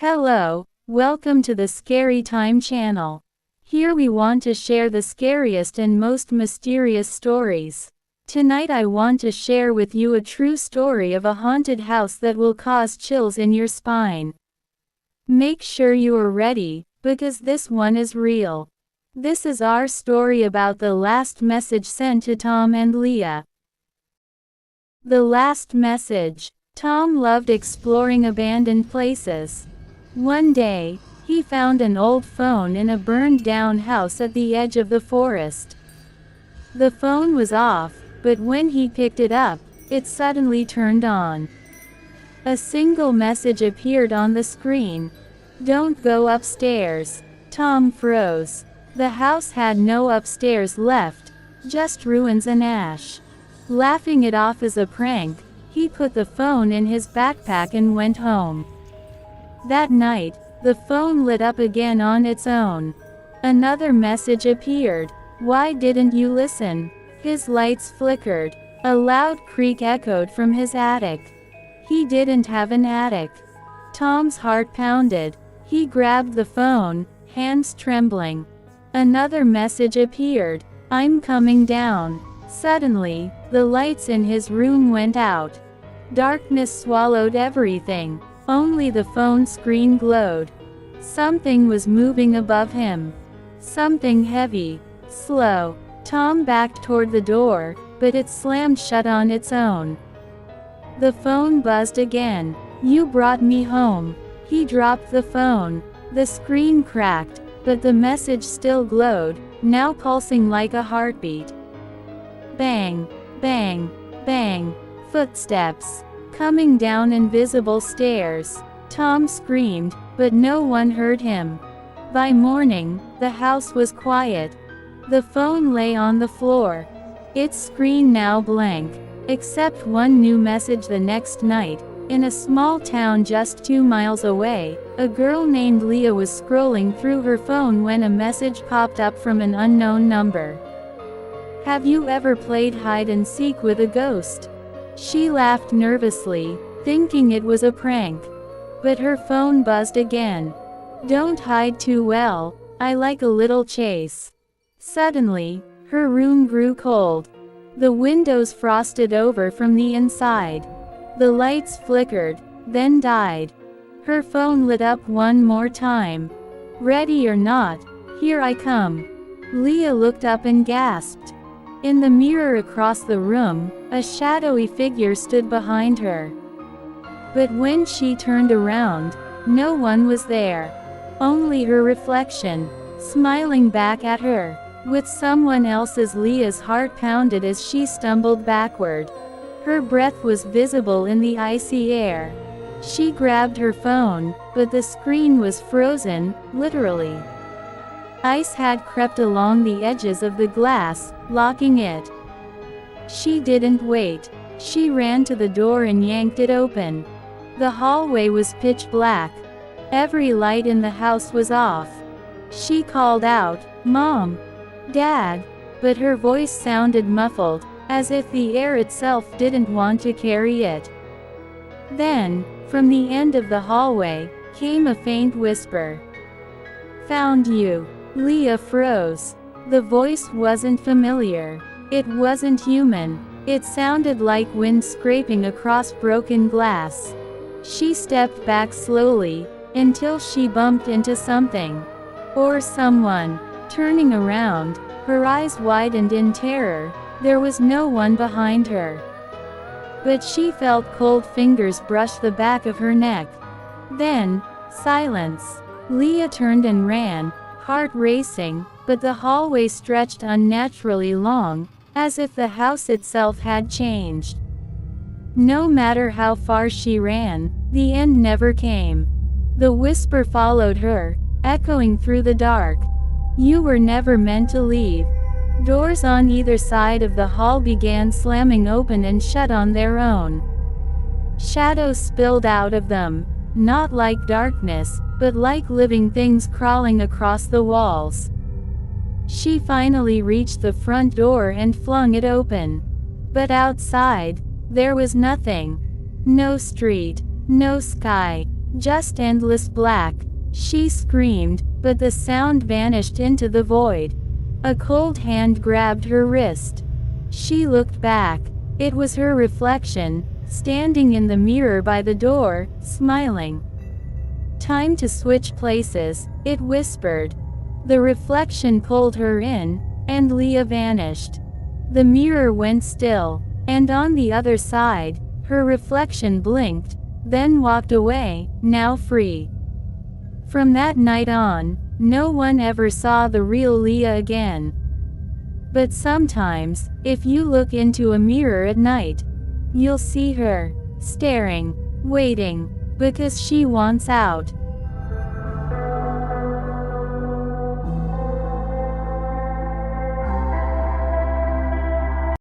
Hello, welcome to the Scary Time channel. Here we want to share the scariest and most mysterious stories. Tonight I want to share with you a true story of a haunted house that will cause chills in your spine. Make sure you are ready, because this one is real. This is our story about the last message sent to Tom and Leah. The last message. Tom loved exploring abandoned places. One day, he found an old phone in a burned-down house at the edge of the forest. The phone was off, but when he picked it up, it suddenly turned on. A single message appeared on the screen. "Don't go upstairs." Tom froze. The house had no upstairs left, just ruins and ash. Laughing it off as a prank, he put the phone in his backpack and went home. That night, the phone lit up again on its own. Another message appeared. "Why didn't you listen?" His lights flickered. A loud creak echoed from his attic. He didn't have an attic. Tom's heart pounded. He grabbed the phone, hands trembling. Another message appeared. "I'm coming down." Suddenly, the lights in his room went out. Darkness swallowed everything. Only the phone screen glowed. Something was moving above him. Something heavy, slow. Tom backed toward the door, but it slammed shut on its own. The phone buzzed again. "You brought me home." He dropped the phone. The screen cracked, but the message still glowed, now pulsing like a heartbeat. Bang, bang, bang. Footsteps. Coming down invisible stairs. Tom screamed, but no one heard him. By morning, the house was quiet. The phone lay on the floor. Its screen now blank, except one new message the next night. In a small town just 2 miles away, a girl named Leah was scrolling through her phone when a message popped up from an unknown number. "Have you ever played hide and seek with a ghost?" She laughed nervously, thinking it was a prank. But her phone buzzed again. "Don't hide too well, I like a little chase." Suddenly, her room grew cold. The windows frosted over from the inside. The lights flickered, then died. Her phone lit up one more time. "Ready or not, here I come." Leah looked up and gasped. In the mirror across the room, a shadowy figure stood behind her. But when she turned around, no one was there. Only her reflection, smiling back at her. With someone else's. Leah's heart pounded as she stumbled backward. Her breath was visible in the icy air. She grabbed her phone, but the screen was frozen, literally. Ice had crept along the edges of the glass, locking it. She didn't wait. She ran to the door and yanked it open. The hallway was pitch black. Every light in the house was off. She called out, "Mom! Dad!" But her voice sounded muffled, as if the air itself didn't want to carry it. Then, from the end of the hallway, came a faint whisper. "Found you." Leah froze. The voice wasn't familiar. It wasn't human. It sounded like wind scraping across broken glass. She stepped back slowly, until she bumped into something. Or someone. Turning around, her eyes widened in terror. There was no one behind her. But she felt cold fingers brush the back of her neck. Then, silence. Leah turned and ran, heart racing, but the hallway stretched unnaturally long, as if the house itself had changed. No matter how far she ran, the end never came. The whisper followed her, echoing through the dark. "You were never meant to leave." Doors on either side of the hall began slamming open and shut on their own. Shadows spilled out of them, not like darkness, but like living things crawling across the walls. She finally reached the front door and flung it open. But outside, there was nothing. No street, no sky, Just endless black. She screamed, but the sound vanished into the void. A cold hand grabbed her wrist. She looked back. It was her reflection, standing in the mirror by the door, smiling. "Time to switch places," it whispered. The reflection pulled her in, and Leah vanished. The mirror went still, and on the other side, her reflection blinked, then walked away, now free. From that night on, no one ever saw the real Leah again. But sometimes, if you look into a mirror at night, you'll see her, staring, waiting, because she wants out.